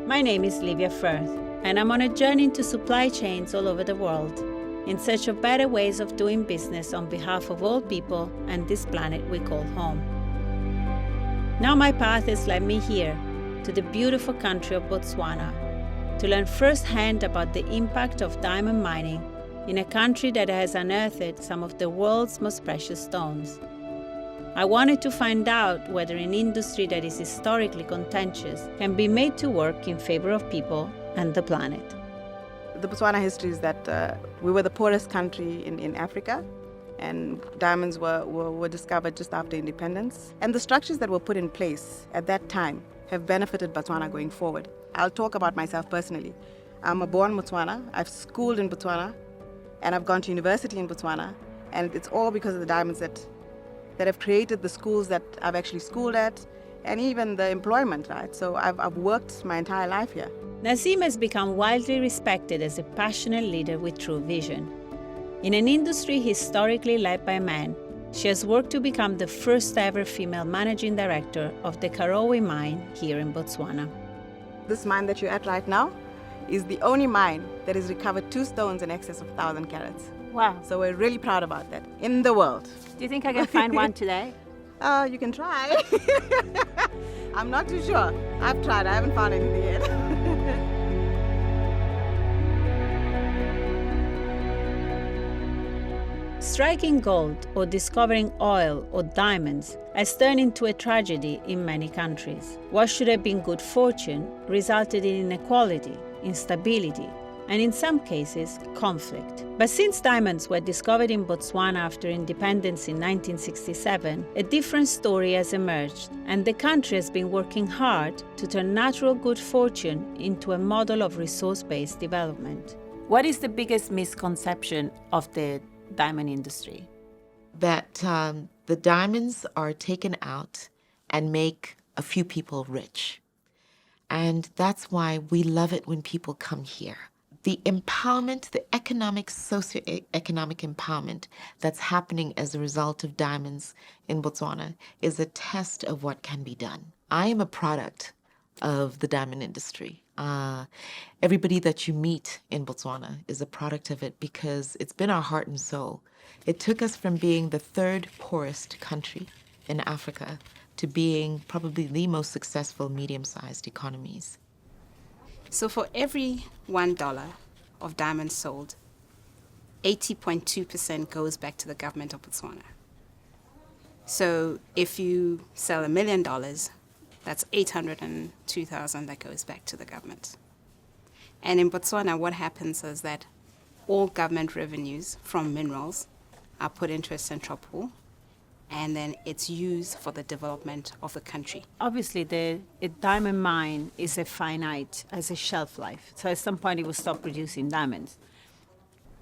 My name is Livia Firth, and I'm on a journey into supply chains all over the world, in search of better ways of doing business on behalf of all people and this planet we call home. Now my path has led me here, to the beautiful country of Botswana, to learn firsthand about the impact of diamond mining in a country that has unearthed some of the world's most precious stones. I wanted to find out whether an industry that is historically contentious can be made to work in favor of people and the planet. The Botswana history is that we were the poorest country in Africa, and diamonds were discovered just after independence. And the structures that were put in place at that time have benefited Botswana going forward. I'll talk about myself personally. I'm a born Botswana, I've schooled in Botswana, and I've gone to university in Botswana, and it's all because of the diamonds that have created the schools that I've actually schooled at, and even the employment, right? So I've worked my entire life here. Nazeem has become widely respected as a passionate leader with true vision. In an industry historically led by men, she has worked to become the first ever female managing director of the Karowe mine here in Botswana. This mine that you're at right now is the only mine that has recovered 2 stones in excess of 1,000 carats. Wow. So we're really proud about that in the world. Do you think I can find one today? You can try. I'm not too sure. I've tried. I haven't found anything yet. Striking gold or discovering oil or diamonds has turned into a tragedy in many countries. What should have been good fortune resulted in inequality, instability, and in some cases, conflict. But since diamonds were discovered in Botswana after independence in 1967, a different story has emerged, and the country has been working hard to turn natural good fortune into a model of resource-based development. What is the biggest misconception of the diamond industry? That the diamonds are taken out and make a few people rich. And that's why we love it when people come here. The empowerment, the economic, socio-economic empowerment that's happening as a result of diamonds in Botswana is a test of what can be done. I am a product of the diamond industry. Everybody that you meet in Botswana is a product of it because it's been our heart and soul. It took us from being the 3rd poorest country in Africa to being probably the most successful medium-sized economies. So for every $1 of diamonds sold, 80.2% goes back to the government of Botswana. So if you sell $1 million, that's 802,000 that goes back to the government. And in Botswana, what happens is that all government revenues from minerals are put into a central pool, and then it's used for the development of the country. Obviously, a diamond mine is a finite, as a shelf life. So at some point, it will stop producing diamonds.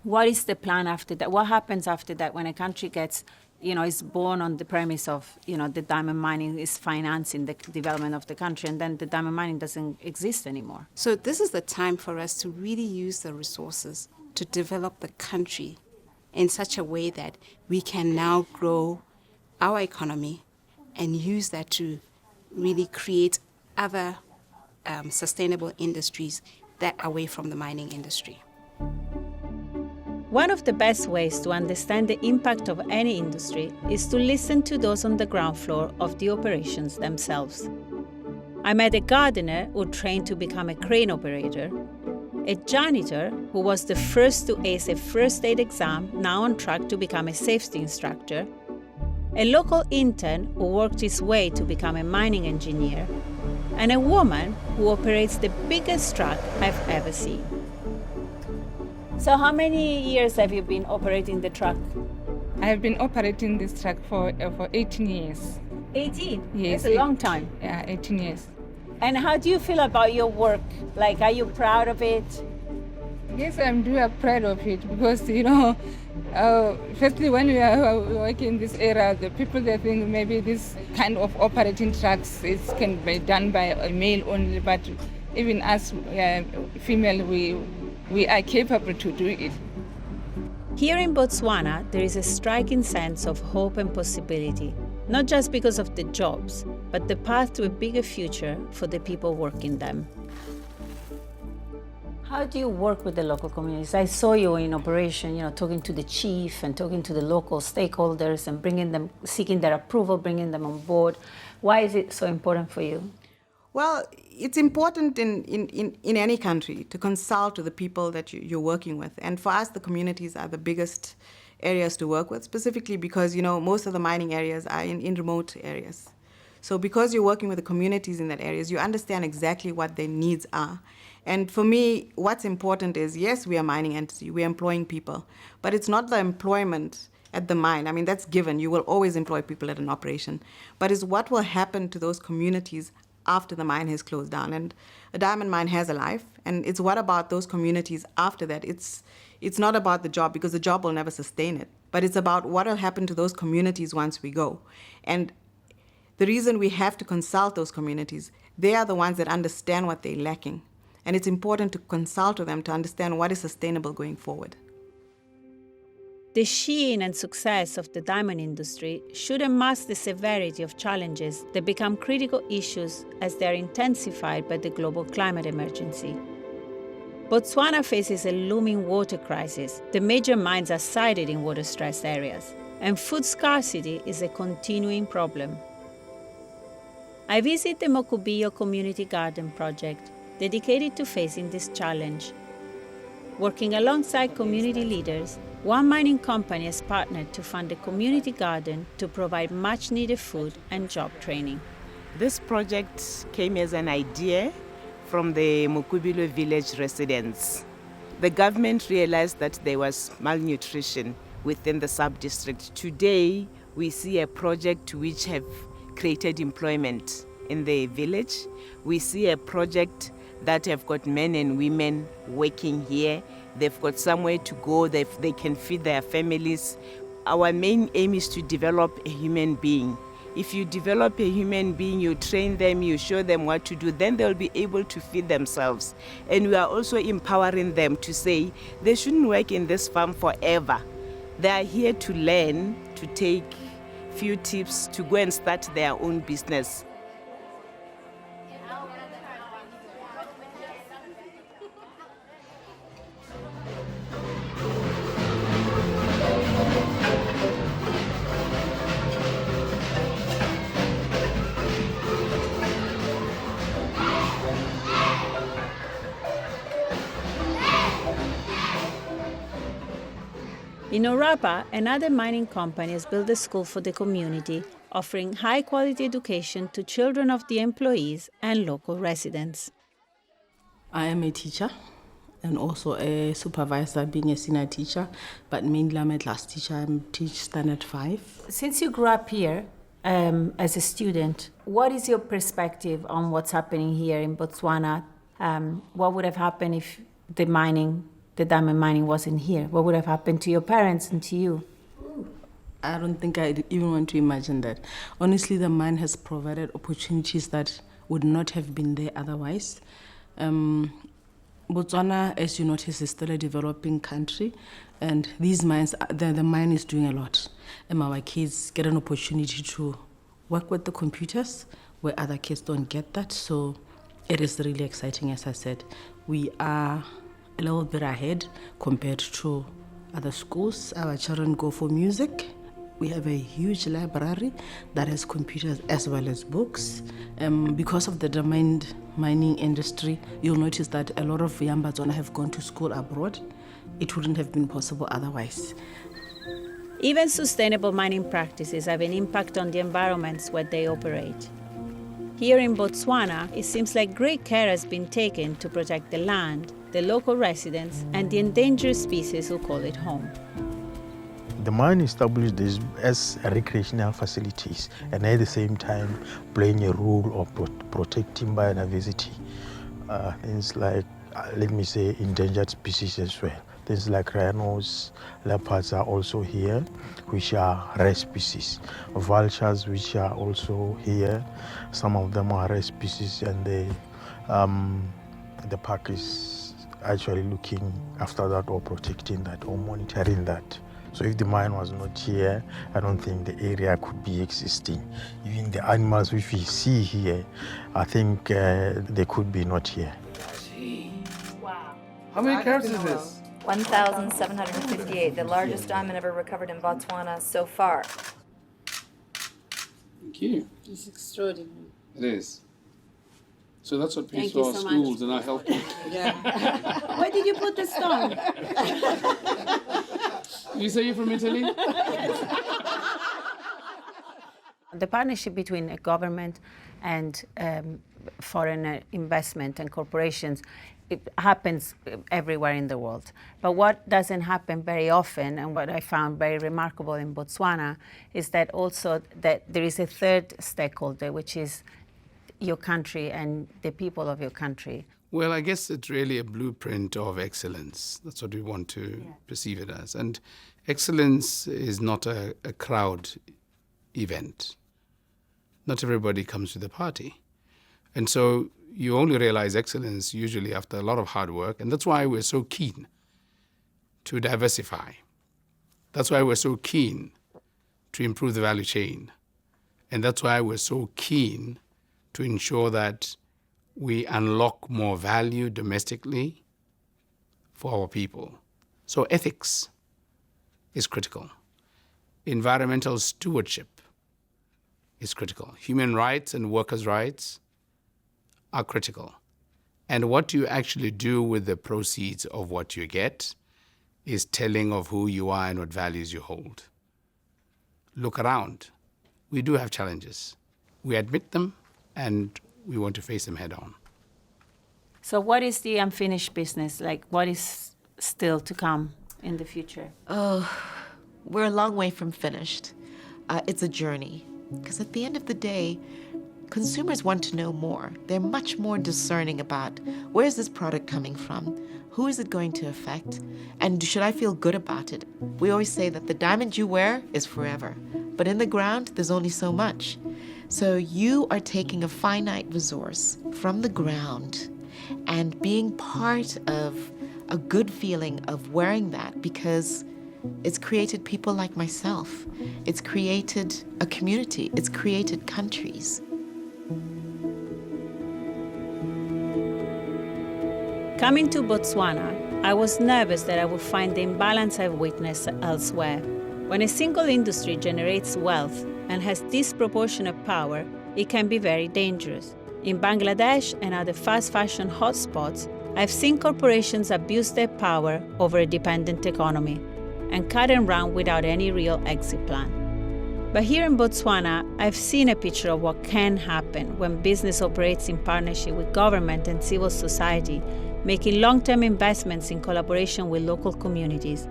What is the plan after that? What happens after that when a country gets, is born on the premise of, the diamond mining is financing the development of the country, and then the diamond mining doesn't exist anymore? So this is the time for us to really use the resources to develop the country in such a way that we can now grow our economy and use that to really create other sustainable industries that are away from the mining industry. One of the best ways to understand the impact of any industry is to listen to those on the ground floor of the operations themselves. I met a gardener who trained to become a crane operator, a janitor who was the first to ace a first aid exam, now on track to become a safety instructor, a local intern who worked his way to become a mining engineer, and a woman who operates the biggest truck I've ever seen. So how many years have you been operating the truck? I have been operating this truck for 18 years. 18? Yes. That's a long time. Yeah, 18 years. And how do you feel about your work? Like, are you proud of it? Yes, I'm really proud of it because, firstly, when we are working in this area, the people, they think maybe this kind of operating trucks can be done by a male only, but even us female, we are capable to do it. Here in Botswana, there is a striking sense of hope and possibility, not just because of the jobs, but the path to a bigger future for the people working them. How do you work with the local communities? I saw you in operation, talking to the chief and talking to the local stakeholders and bringing them, seeking their approval, bringing them on board. Why is it so important for you? Well, it's important in any country to consult with the people that you're working with. And for us, the communities are the biggest areas to work with, specifically because, most of the mining areas are in remote areas. So because you're working with the communities in that areas, you understand exactly what their needs are. And for me, what's important is, yes, we are a mining entity, we're employing people, but it's not the employment at the mine. I mean, that's given. You will always employ people at an operation. But it's what will happen to those communities after the mine has closed down. And a diamond mine has a life, and it's what about those communities after that. It's not about the job, because the job will never sustain it, but it's about what will happen to those communities once we go. And the reason we have to consult those communities, they are the ones that understand what they're lacking. And it's important to consult with them to understand what is sustainable going forward. The sheen and success of the diamond industry shouldn't mask the severity of challenges that become critical issues as they are intensified by the global climate emergency. Botswana faces a looming water crisis. The major mines are sited in water-stressed areas, and food scarcity is a continuing problem. I visit the Mokubiyo Community Garden project, dedicated to facing this challenge. Working alongside community leaders, one mining company has partnered to fund a community garden to provide much-needed food and job training. This project came as an idea from the Mukubilo village residents. The government realized that there was malnutrition within the sub-district. Today, we see a project which have created employment in the village. We see a project that have got men and women working here. They've got somewhere to go, they can feed their families. Our main aim is to develop a human being. If you develop a human being, you train them, you show them what to do, then they'll be able to feed themselves. And we are also empowering them to say they shouldn't work in this farm forever. They are here to learn, to take few tips, to go and start their own business. In Orapa, another mining company has built a school for the community, offering high-quality education to children of the employees and local residents. I am a teacher and also a supervisor, being a senior teacher, but mainly I'm a class teacher. I teach Standard 5. Since you grew up here as a student, what is your perspective on what's happening here in Botswana? What would have happened if the diamond mining wasn't here? What would have happened to your parents and to you? I don't think I even want to imagine that. Honestly, the mine has provided opportunities that would not have been there otherwise. Botswana, as you notice, is still a developing country, and these mines, the mine is doing a lot. And our kids get an opportunity to work with the computers where other kids don't get that. So it is really exciting, as I said. We are a little bit ahead compared to other schools. Our children go for music. We have a huge library that has computers as well as books. Because of the diamond mining industry, you'll notice that a lot of young Botswana have gone to school abroad. It wouldn't have been possible otherwise. Even sustainable mining practices have an impact on the environments where they operate. Here in Botswana, it seems like great care has been taken to protect the land, the local residents, and the endangered species who call it home. The mine established this as recreational facilities and at the same time playing a role of protecting biodiversity. Things like, let me say, endangered species as well. Things like rhinos, leopards are also here, which are rare species. Vultures, which are also here. Some of them are rare species, and the park is actually looking after that or protecting that or monitoring that. So if the mine was not here, I don't think the area could be existing. Even the animals which we see here, I think they could be not here. Wow. How many carats is this? 1,758, the largest diamond ever recovered in Botswana so far. Thank you. It's extraordinary. It is. So that's what pays Thank for you our so schools much. and our healthcare. Yeah. Where did you put the stone? You say you're from Italy? The partnership between a government and foreign investment and corporations, it happens everywhere in the world. But what doesn't happen very often, and what I found very remarkable in Botswana, is that also that there is a third stakeholder, which is your country and the people of your country. Well, I guess it's really a blueprint of excellence. That's what we want to perceive it as. And excellence is not a crowd event. Not everybody comes to the party. And so you only realize excellence usually after a lot of hard work. And that's why we're so keen to diversify. That's why we're so keen to improve the value chain. And that's why we're so keen to ensure that we unlock more value domestically for our people. So ethics is critical. Environmental stewardship is critical. Human rights and workers' rights are critical. And what you actually do with the proceeds of what you get is telling of who you are and what values you hold. Look around. We do have challenges. We admit them, and we want to face them head on. So what is the unfinished business? Like, what is still to come in the future? Oh, we're a long way from finished. It's a journey. Because at the end of the day, consumers want to know more. They're much more discerning about where is this product coming from? Who is it going to affect? And should I feel good about it? We always say that the diamond you wear is forever. But in the ground, there's only so much. So you are taking a finite resource from the ground and being part of a good feeling of wearing that, because it's created people like myself. It's created a community. It's created countries. Coming to Botswana, I was nervous that I would find the imbalance I've witnessed elsewhere. When a single industry generates wealth and has disproportionate power, it can be very dangerous. In Bangladesh and other fast fashion hotspots, I've seen corporations abuse their power over a dependent economy and cut and run without any real exit plan. But here in Botswana, I've seen a picture of what can happen when business operates in partnership with government and civil society, making long-term investments in collaboration with local communities,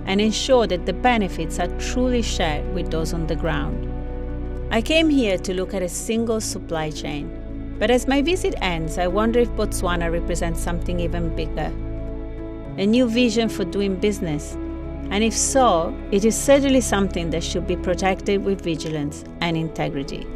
and ensure that the benefits are truly shared with those on the ground. I came here to look at a single supply chain, but as my visit ends, I wonder if Botswana represents something even bigger. A new vision for doing business, and if so, it is certainly something that should be protected with vigilance and integrity.